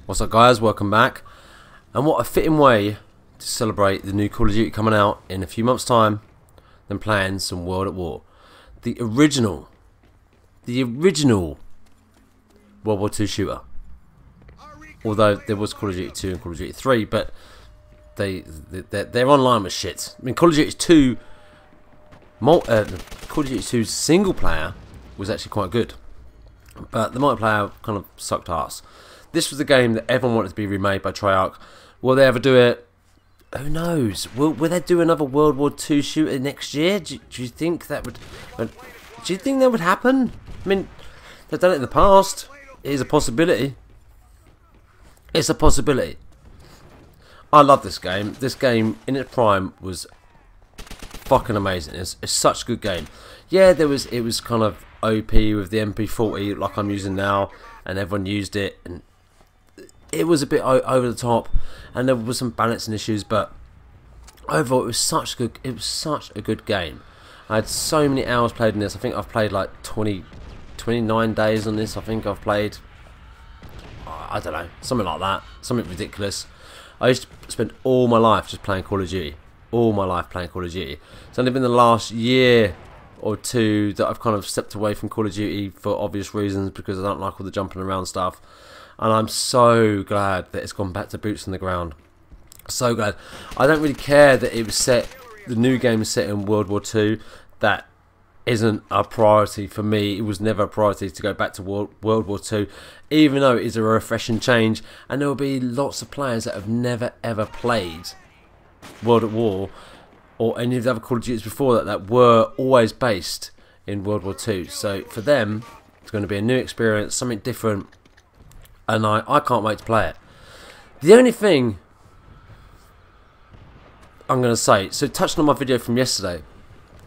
What's up, guys? Welcome back. And what a fitting way to celebrate the new Call of Duty coming out in a few months' time than playing some World at War. The original World War II shooter. Although there was Call of Duty 2 and Call of Duty 3, but their online was shit. I mean, Call of Duty 2 Call of Duty 2's single player was actually quite good, but the multiplayer kind of sucked ass. This was the game that everyone wanted to be remade by Treyarch. Will they ever do it? Who knows? Will they do another World War II shooter next year? Do you think that would? Do you think that would happen? I mean, they've done it in the past. It is a possibility. It's a possibility. I love this game. This game in its prime was fucking amazing. It's such a good game. Yeah, it was kind of OP with the MP40 like I'm using now, and everyone used it, and it was a bit over the top, and there was some balancing issues, but overall it was such a good game. I had so many hours played in this. I think I've played like 29 days on this. I think I've played, I don't know, something like that, something ridiculous. I used to spend all my life just playing Call of Duty. All my life playing Call of Duty. It's only been the last year or two that I've kind of stepped away from Call of Duty for obvious reasons, because I don't like all the jumping around stuff. And I'm so glad that it's gone back to boots on the ground. So glad. I don't really care that it was set, the new game is set in World War II. That isn't a priority for me. It was never a priority to go back to World War II, even though it is a refreshing change, and there will be lots of players that have never ever played World at War or any of the other Call of Duties before that were always based in World War II. So for them, it's going to be a new experience, something different, and I can't wait to play it. The only thing I'm going to say, so touching on my video from yesterday,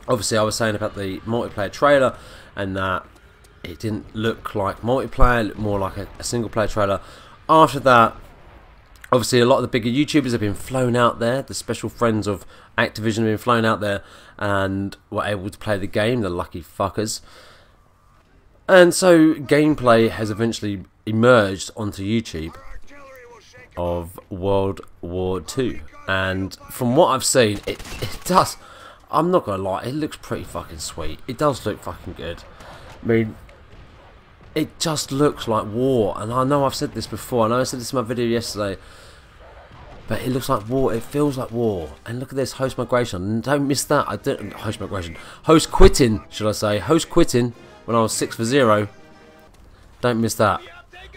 obviously I was saying about the multiplayer trailer and that it didn't look like multiplayer, it looked more like a single player trailer. After that, obviously a lot of the bigger YouTubers have been flown out there. The special friends of Activision have been flown out there and were able to play the game, the lucky fuckers. And so gameplay has eventually emerged onto YouTube of World War II. And from what I've seen, it does, I'm not gonna lie, it looks pretty fucking sweet. It does look fucking good. I mean, it just looks like war, and I know I've said this before, I know I said this in my video yesterday, but it looks like war, it feels like war. And look at this, host migration, don't miss that. I didn't, host migration, host quitting, should I say, host quitting when I was 6 for 0. Don't miss that.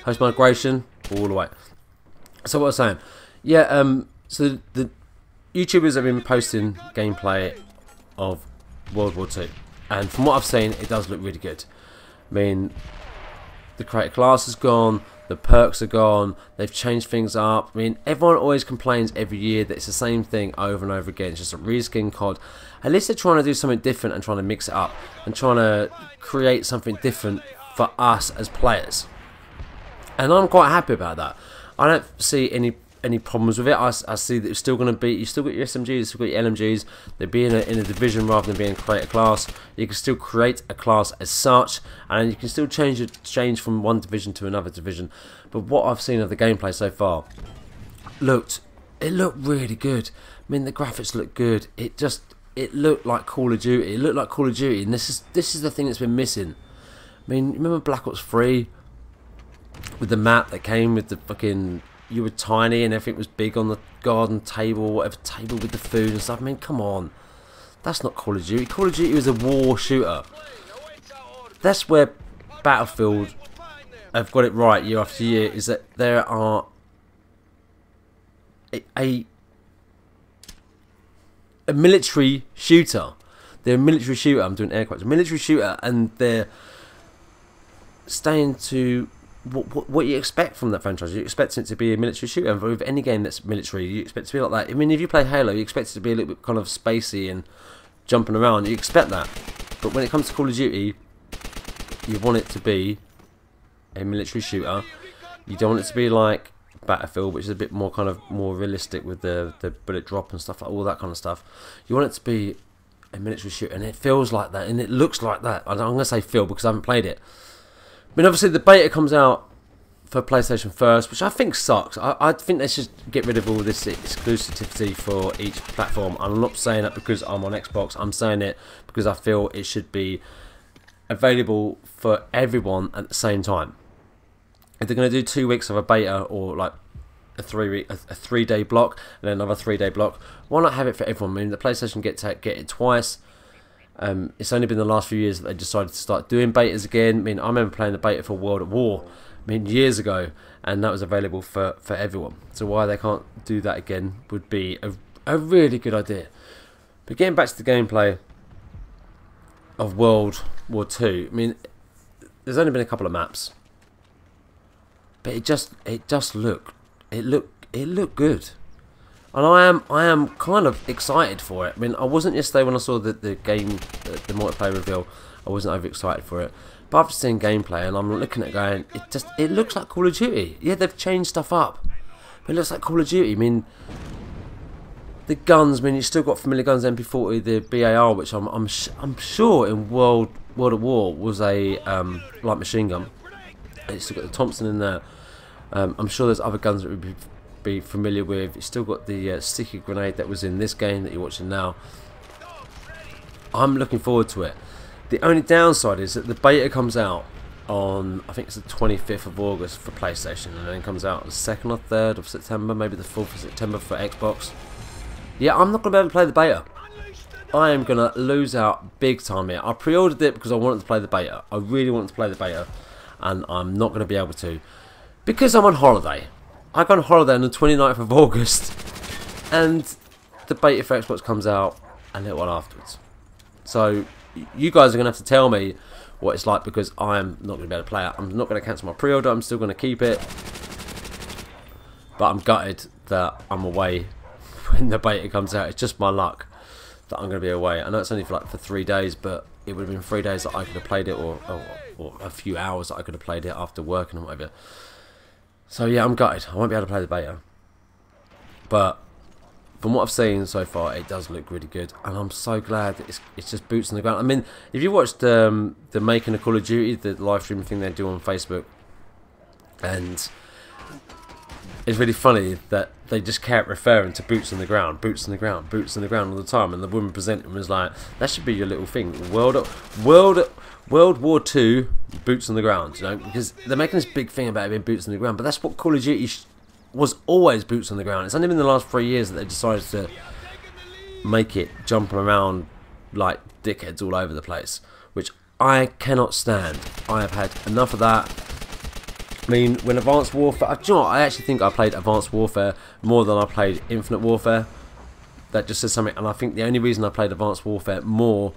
Host migration, all the way. So what I was saying, yeah, so the YouTubers have been posting gameplay of World War II, and from what I've seen, it does look really good. I mean, the creator class is gone, the perks are gone, they've changed things up. I mean, everyone always complains every year that it's the same thing over and over again. It's just a reskin COD. At least they're trying to do something different and trying to mix it up and trying to create something different for us as players. And I'm quite happy about that. I don't see any problems with it. I see that it's still going to be, you still got your SMGs, you still got your LMGs. They're being in a division rather than being create a class. You can still create a class as such, and you can still change from one division to another division. But what I've seen of the gameplay so far, it looked really good. I mean, the graphics look good. It looked like Call of Duty. It looked like Call of Duty, and this is the thing that's been missing. I mean, remember Black Ops 3 with the map that came with the fucking, you were tiny and everything was big on the garden table, whatever table with the food and stuff. I mean, come on. That's not Call of Duty. Call of Duty was a war shooter. That's where Battlefield have got it right year after year, is that there are a military shooter. They're a military shooter. I'm doing air quotes. A military shooter, and they're staying to what you expect from that franchise. You expect it to be a military shooter, and with any game that's military, you expect it to be like that. I mean, if you play Halo, you expect it to be a little bit kind of spacey and jumping around. You expect that. But when it comes to Call of Duty, you want it to be a military shooter. You don't want it to be like Battlefield, which is a bit more kind of more realistic with the bullet drop and stuff, like all that kind of stuff. You want it to be a military shooter, and it feels like that, and it looks like that. I'm going to say feel because I haven't played it. I mean, obviously the beta comes out for PlayStation first, which I think sucks. I think they should get rid of all this exclusivity for each platform. I'm not saying that because I'm on Xbox. I'm saying it because I feel it should be available for everyone at the same time. If they're going to do 2 weeks of a beta, or like a 3-day block and then another 3-day block, why not have it for everyone? I mean, the PlayStation get it twice. It's only been the last few years that they decided to start doing betas again. I mean, I remember playing the beta for World at War, I mean, years ago, and that was available for everyone. So why they can't do that again would be a really good idea. But getting back to the gameplay of World War II, I mean, there's only been a couple of maps, but it looked good. And I am kind of excited for it. I mean, I wasn't yesterday when I saw the multiplayer reveal. I wasn't over excited for it. But after seeing gameplay, and I'm looking at it going, it looks like Call of Duty. Yeah, they've changed stuff up, but it looks like Call of Duty. I mean, the guns. I mean, you still got familiar guns, MP40, the BAR, which I'm sure in World at War was a light machine gun. And you still got the Thompson in there. I'm sure there's other guns that would be familiar with. You still got the sticky grenade that was in this game that you're watching now. I'm looking forward to it. The only downside is that the beta comes out on, I think it's the 25th of August for PlayStation, and then comes out the 2nd or 3rd of September, maybe the 4th of September for Xbox. Yeah, I'm not going to be able to play the beta. I am going to lose out big time here. I pre-ordered it because I wanted to play the beta. I really wanted to play the beta, and I'm not going to be able to because I'm on holiday. I go on holiday on the 29th of August, and the beta for Xbox comes out a little while afterwards. So you guys are going to have to tell me what it's like, because I'm not going to be able to play it. I'm not going to cancel my pre-order. I'm still going to keep it. But I'm gutted that I'm away when the beta comes out. It's just my luck that I'm going to be away. I know it's only for 3 days, but it would have been 3 days that I could have played it, or a few hours that I could have played it after working or whatever. So yeah, I'm gutted. I won't be able to play the beta. But from what I've seen so far, it does look really good, and I'm so glad that it's just boots on the ground. I mean, if you watched the Making of Call of Duty, the live stream thing they do on Facebook, and it's really funny that they just kept referring to boots on the ground, boots on the ground, boots on the ground all the time, and the woman presenting was like, that should be your little thing, World War II, boots on the ground, you know, because they're making this big thing about it being boots on the ground, but that's what Call of Duty was always, boots on the ground. It's only been the last 3 years that they decided to make it jumping around like dickheads all over the place, which I cannot stand. I have had enough of that. I mean, when Advanced Warfare, do you know what? I actually think I played Advanced Warfare more than I played Infinite Warfare. That just says something, and I think the only reason I played Advanced Warfare more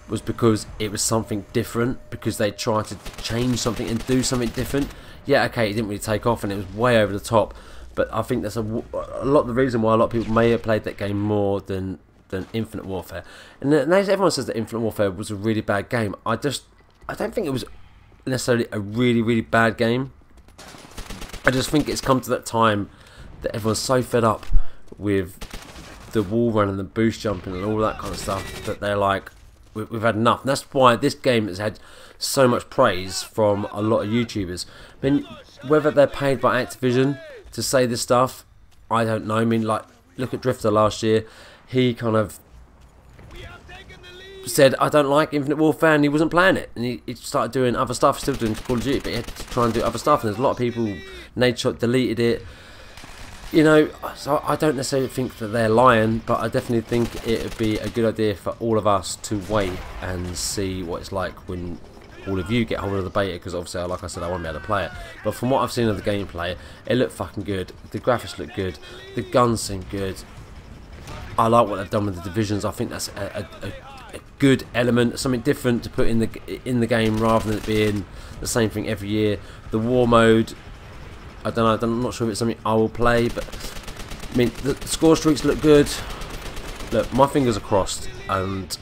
was because it was something different, because they tried to change something and do something different. Yeah, okay, it didn't really take off and it was way over the top, but I think that's a lot of the reason why a lot of people may have played that game more than Infinite Warfare. And everyone says that Infinite Warfare was a really bad game. I don't think it was necessarily a really bad game. I just think it's come to that time that everyone's so fed up with the wall run and the boost jumping and all that kind of stuff that they're like, we've had enough. And that's why this game has had so much praise from a lot of YouTubers. I mean, whether they're paid by Activision to say this stuff, I don't know. I mean, like, look at Drifter last year. He kind of said, I don't like Infinite Warfare, and he wasn't playing it, and he started doing other stuff, still doing Call of Duty, but he had to try and do other stuff, and there's a lot of people, Nadeshot deleted it, you know. So I don't necessarily think that they're lying, but I definitely think it would be a good idea for all of us to wait and see what it's like when all of you get hold of the beta, because obviously, like I said, I won't be able to play it. But from what I've seen of the gameplay, it looked fucking good. The graphics look good. The guns seem good. I like what they've done with the divisions. I think that's a good element, something different to put in the game rather than it being the same thing every year. The war mode, I don't know. I'm not sure if it's something I will play, but I mean, the score streaks look good. Look, my fingers are crossed, and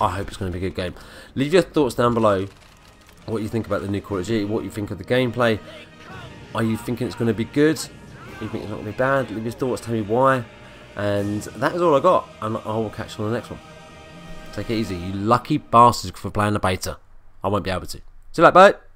I hope it's going to be a good game. Leave your thoughts down below. What you think about the new Call of Duty? What you think of the gameplay? Are you thinking it's going to be good? Do you think it's not going to be bad? Leave your thoughts. Tell me why. And that is all I got. And I will catch you on the next one. Take it easy, you lucky bastards for playing the beta. I won't be able to. See you later, bye.